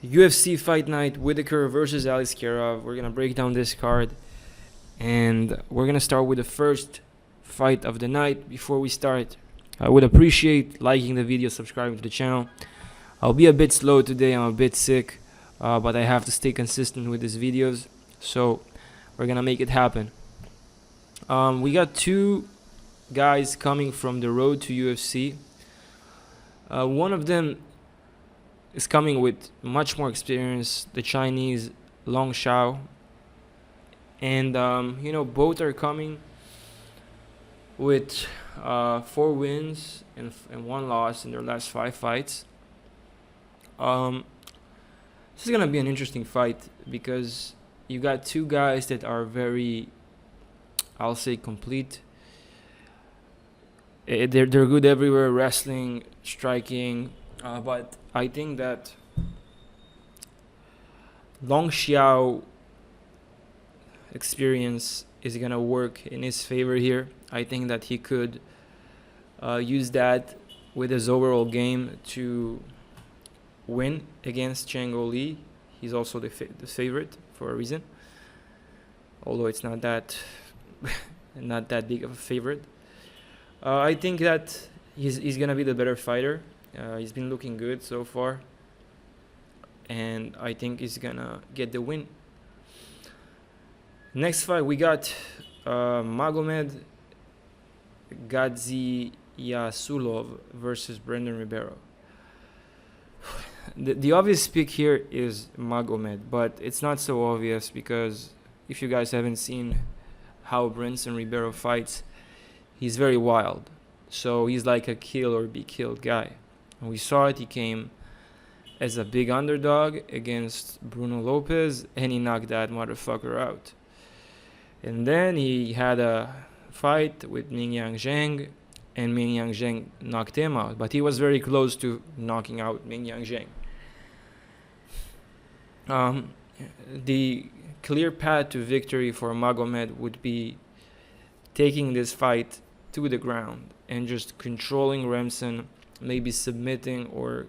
UFC Fight Night, Whittaker versus Aliskerov. We're gonna break down this card, and we're gonna start with the first fight of the night. Before we start, I would appreciate liking the video, subscribing to the channel. I'll be a bit slow today, I'm a bit sick, but I have to stay consistent with these videos, so we're gonna make it happen. We got two guys coming from the road to UFC. One of them is coming with much more experience, the Chinese Long Xiao, and both are coming with 4 wins and 1 loss in their last 5 fights. This is gonna be an interesting fight because you got two guys that are very, I'll say, complete. They're good everywhere, wrestling, striking, but I think that Long Xiao experience is gonna work in his favor here. I think that he could use that with his overall game to win against Chang. He's also the favorite for a reason, although it's not that not that big of a favorite. I think that he's gonna be the better fighter. He's been looking good so far, and I think he's gonna get the win. Next fight, we got Magomed Gadzhiyasulov versus Ribeiro. The obvious pick here is Magomed, but it's not so obvious because if you guys haven't seen how Brendson Ribeiro fights, he's very wild. So he's like a kill or be killed guy. And we saw it, he came as a big underdog against Bruno Lopez, and he knocked that motherfucker out. And then he had a fight with Mingyang Zheng, and Mingyang Zheng knocked him out. But he was very close to knocking out Mingyang Zheng. The clear path to victory for Magomed would be taking this fight to the ground and just controlling Brendson, maybe submitting or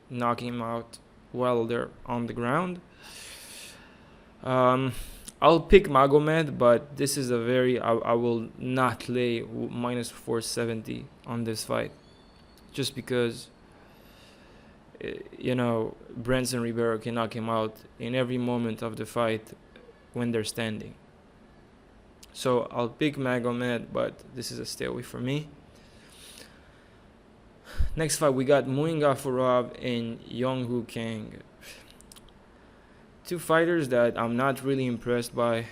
knocking him out while they're on the ground. I'll pick Magomed, but this is a very, I will not lay minus 470 on this fight, just because Brendson Ribeiro can knock him out in every moment of the fight when they're standing. So I'll pick Magomed, but this is a stay away for me. Next fight, we got Gafurov and Kang. Two fighters that I'm not really impressed by.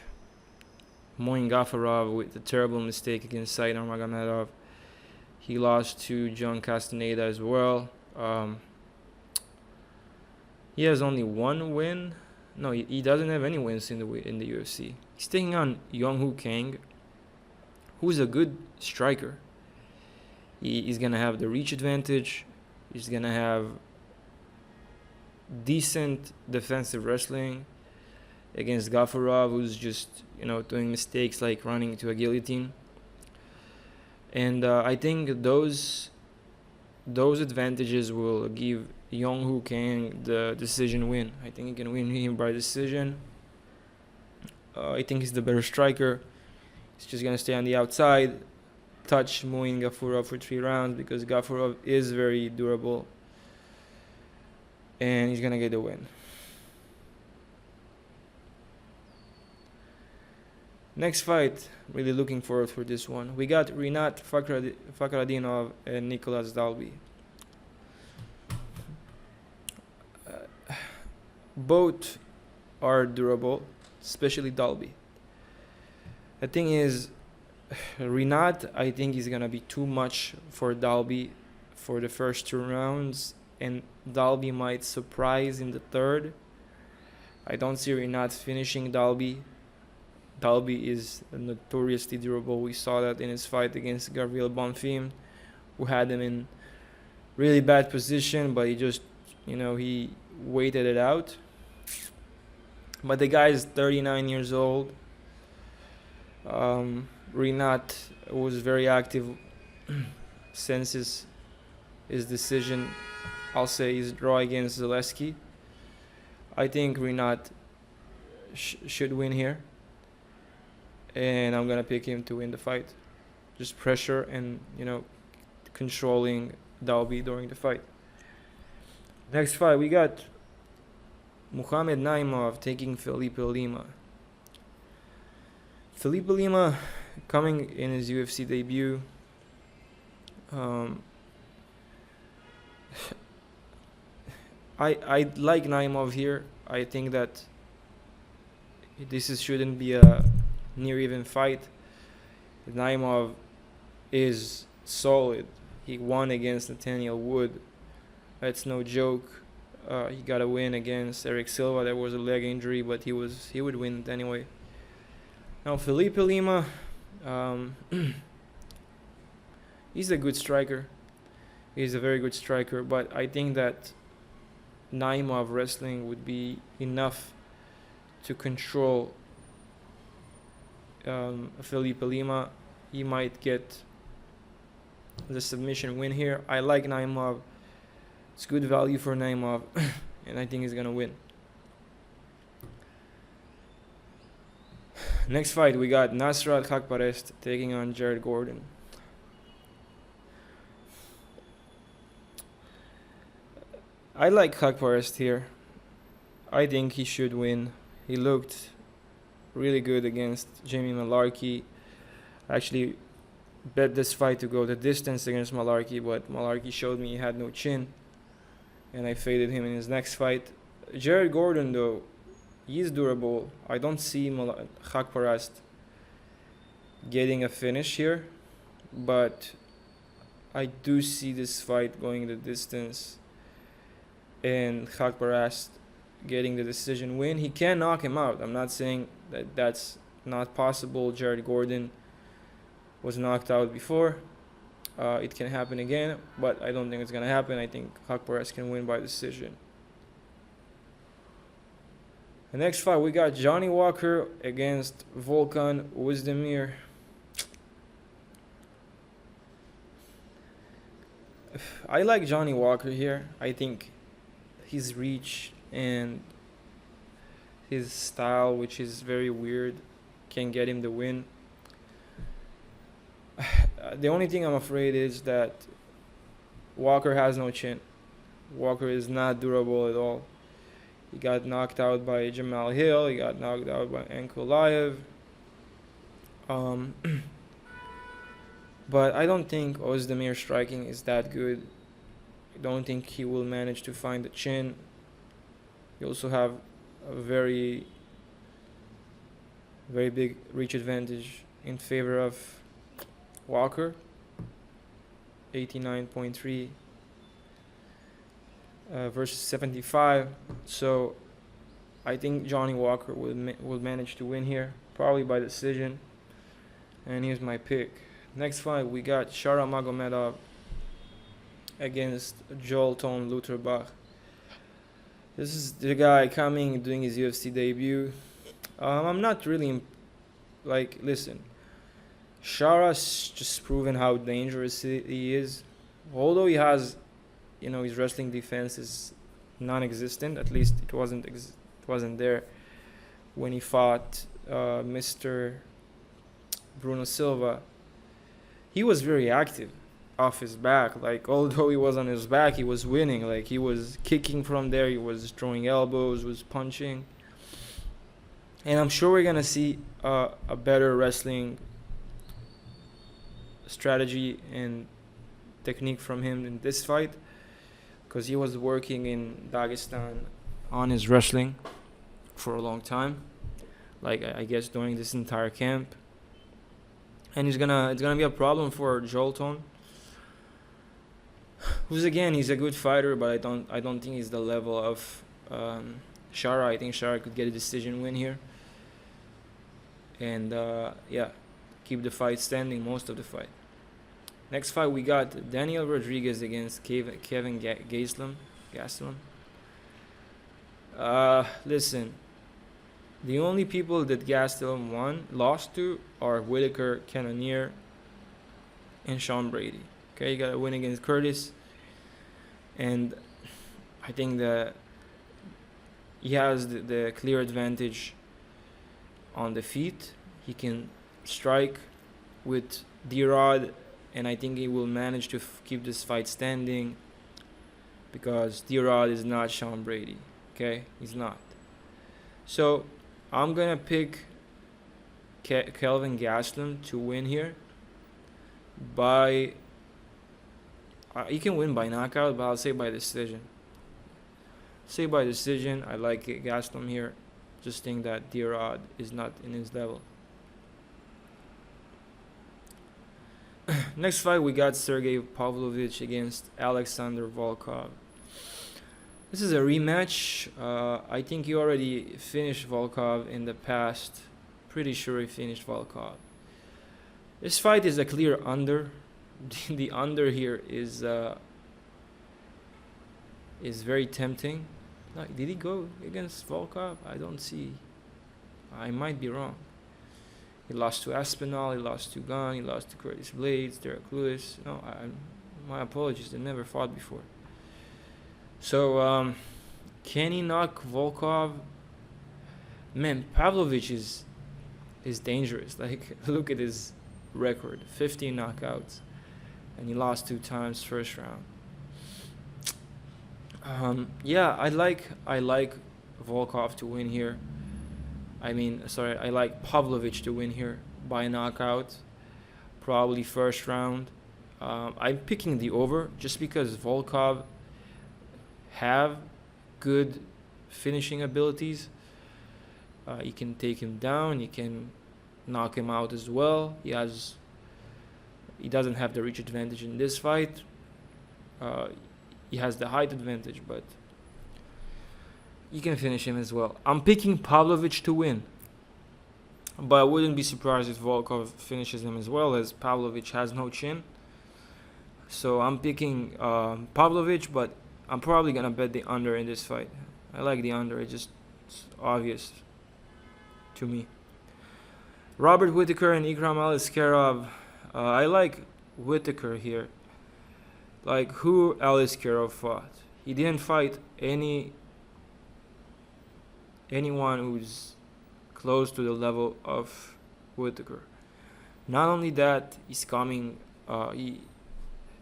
Gafurov with a terrible mistake against Saidar Magomedov. He lost to John Castaneda as well. He has only 1 win. No, he doesn't have any wins in the UFC. He's taking on Kang, who's a good striker. He's gonna have the reach advantage. He's gonna have decent defensive wrestling against Gafurov, who's just doing mistakes like running to a guillotine. And I think those advantages will give Kang the decision win. I think he can win him by decision. I think he's the better striker. He's just gonna stay on the outside, touch Gafurov for 3 rounds because Gafurov is very durable, and he's gonna get the win. Next fight, really looking forward for this one. We got Rinat Fakhretdinov and Nicolas Dalby. Both are durable, especially Dalby. The thing is, Rinat, I think, is gonna be too much for Dalby for the first 2 rounds, and Dalby might surprise in the 3rd. I don't see Rinat finishing Dalby. Dalby is notoriously durable. We saw that in his fight against Gabriel Bonfim, who had him in really bad position, but he just, he waited it out. But the guy is 39 years old. Rinat was very active since his decision, I'll say, his draw against Zaleski. I think Rinat should win here, and I'm gonna pick him to win the fight. Just pressure and controlling Dalby during the fight. Next fight we got Muhammad Naimov taking Felipe Lima. Felipe Lima coming in his UFC debut. I like Naimov here. I think that shouldn't be a near even fight. Naimov is solid. He won against Nathaniel Wood. That's no joke. He got a win against Eric Silva. There was a leg injury, but he would win it anyway. Now Felipe Lima, he's a good striker. He's a very good striker, but I think that Naimov wrestling would be enough to control Felipe Lima. He might get the submission win here. I like Naimov. It's good value for Naimov, and I think he's gonna win. Next fight, we got Nasrat Haqparast taking on Jared Gordon. I like Haqparast here. I think he should win. He looked really good against Jamie Malarkey. I actually bet this fight to go the distance against Malarkey, but Malarkey showed me he had no chin, and I faded him in his next fight. Jared Gordon, though, he's durable. I don't see Haqparast getting a finish here, but I do see this fight going the distance and Haqparast getting the decision win. He can knock him out. I'm not saying that that's not possible. Jared Gordon was knocked out before. It can happen again, but I don't think it's going to happen. I think Haqparast can win by decision. The next fight, we got Johnny Walker against Volkan Oezdemir. I like Johnny Walker here. I think his reach and his style, which is very weird, can get him the win. The only thing I'm afraid is that Walker has no chin. Walker is not durable at all. He got knocked out by Jamal Hill. He got knocked out by Ankalaev. But I don't think Oezdemir striking is that good. I don't think he will manage to find the chin. You also have a very, very big reach advantage in favor of Walker. 89.3 versus 75. So I think Johnny Walker will manage to win here, probably by decision. And here's my pick. Next fight, we got Magomedov against Joilton Lutherbach. This is the guy coming, doing his UFC debut. I'm not really listen. Shara's just proven how dangerous he is. Although he has, his wrestling defense is non-existent. At least it wasn't there when he fought Mr. Bruno Silva. He was very active off his back. Although he was on his back, he was winning. He was kicking from there. He was throwing elbows, was punching. And I'm sure we're gonna see a better wrestling strategy and technique from him in this fight, because he was working in Dagestan on his wrestling for a long time, I guess during this entire camp. And it's gonna be a problem for Joilton, who's again, he's a good fighter, but I don't think he's the level of Shara. I think Shara could get a decision win here, and keep the fight standing most of the fight. Next fight, we got Daniel Rodriguez against Kevin Gastelum. Listen, the only people that Gastelum lost to are Whittaker, Cannonier, and Sean Brady. Okay, he got a win against Curtis, and I think that he has the clear advantage on the feet. He can strike with D-Rod, and I think he will manage to keep this fight standing, because D-Rod is not Sean Brady. Okay, he's not. So I'm gonna pick Kelvin Gastelum to win here by he can win by knockout, but I'll say by decision. Say by decision. I like Gastelum here. Just think that D-Rod is not in his level. Next fight, we got Sergei Pavlovich against Alexander Volkov. This is a rematch. I think he already finished Volkov in the past. Pretty sure he finished Volkov. This fight is a clear under. The under here is very tempting. Like, did he go against Volkov? I don't see. I might be wrong. He lost to Aspinall, he lost to Gunn, he lost to Curtis Blades, Derek Lewis. No, my apologies, they never fought before. So, can he knock Volkov? Man, Pavlovich is dangerous. Like, look at his record, 15 knockouts, and he lost 2 times first round. Yeah, I like Volkov to win here. I like Pavlovich to win here by knockout, probably first round. I'm picking the over just because Volkov have good finishing abilities. You can take him down, you can knock him out as well. He doesn't have the reach advantage in this fight. He has the height advantage, but you can finish him as well. I'm picking Pavlovich to win, but I wouldn't be surprised if Volkov finishes him as well, as Pavlovich has no chin. So I'm picking Pavlovich, but I'm probably gonna bet the under in this fight. I like the under. It's obvious to me. Robert Whittaker and Ikram Aliskerov. I like Whittaker here. Like, who Aliskerov fought? He didn't fight anyone who's close to the level of Whittaker. Not only that, he's coming.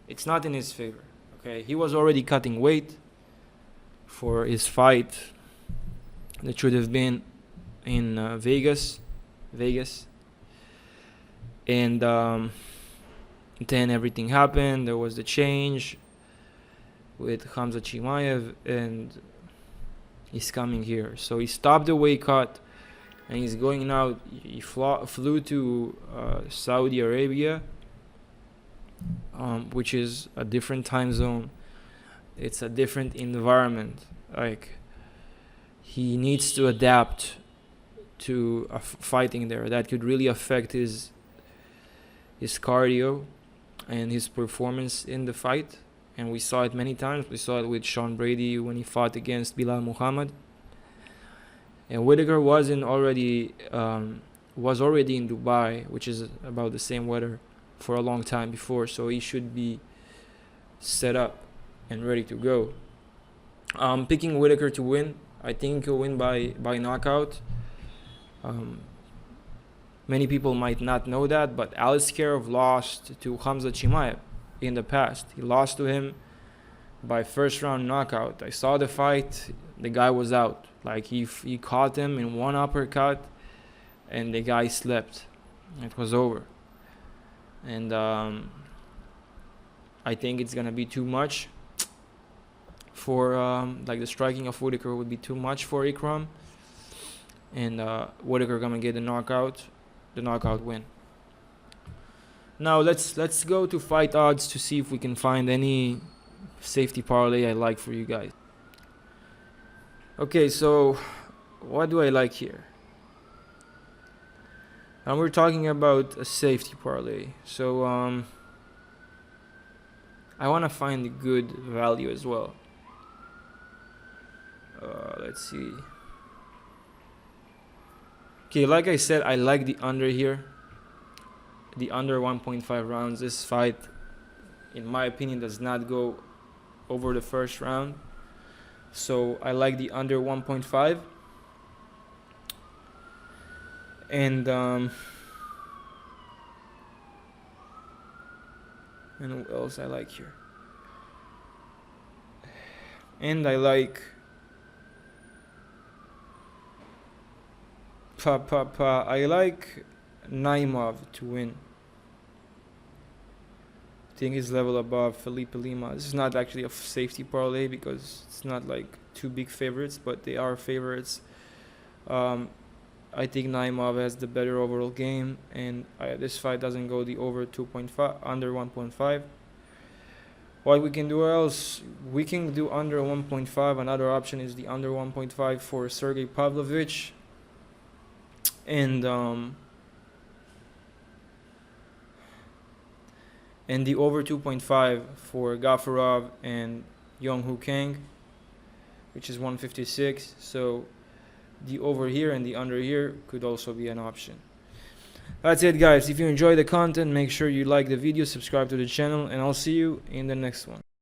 It's not in his favor. Okay, he was already cutting weight for his fight that should have been in Vegas, and then everything happened. There was the change with Khamzat Chimaev, and he's coming here. So he stopped the weight cut, and he's going now. He flew to Saudi Arabia, which is a different time zone. It's a different environment. Like, he needs to adapt to fighting there. That could really affect his cardio and his performance in the fight. And we saw it many times. We saw it with Sean Brady when he fought against Bilal Muhammad. And Whittaker was already in Dubai, which is about the same weather, for a long time before, so he should be set up and ready to go. I'm picking Whittaker to win. I think he'll win by knockout. Many people might not know that, but Aliskerov lost to Khamzat Chimaev in the past. He lost to him by first round knockout. I saw the fight. The guy was out. Like, he caught him in one uppercut, and the guy slept. It was over. And I think it's gonna be too much for the striking of Whittaker would be too much for Ikram, and Whittaker gonna get the knockout win. Now let's go to fight odds to see if we can find any safety parlay I like for you guys. Okay, so what do I like here? And we're talking about a safety parlay. So I want to find a good value as well. Let's see. Okay, like I said, I like the under here. The under 1.5 rounds. This fight, in my opinion, does not go over the first round. so I like the under 1.5. And what else I like here? And I like I like Naimov to win. I think he's level above Felipe Lima. This is not actually a safety parlay because it's not like two big favorites, but they are favorites. I think Naimov has the better overall game, and this fight doesn't go the over 2.5, under 1.5. What we can do else? We can do under 1.5. Another option is the under 1.5 for Sergei Pavlovich, and the over 2.5 for Gafurov and Kang, which is 156. So the over here and the under here could also be an option. That's it, guys. If you enjoy the content, make sure you like the video, subscribe to the channel, and I'll see you in the next one.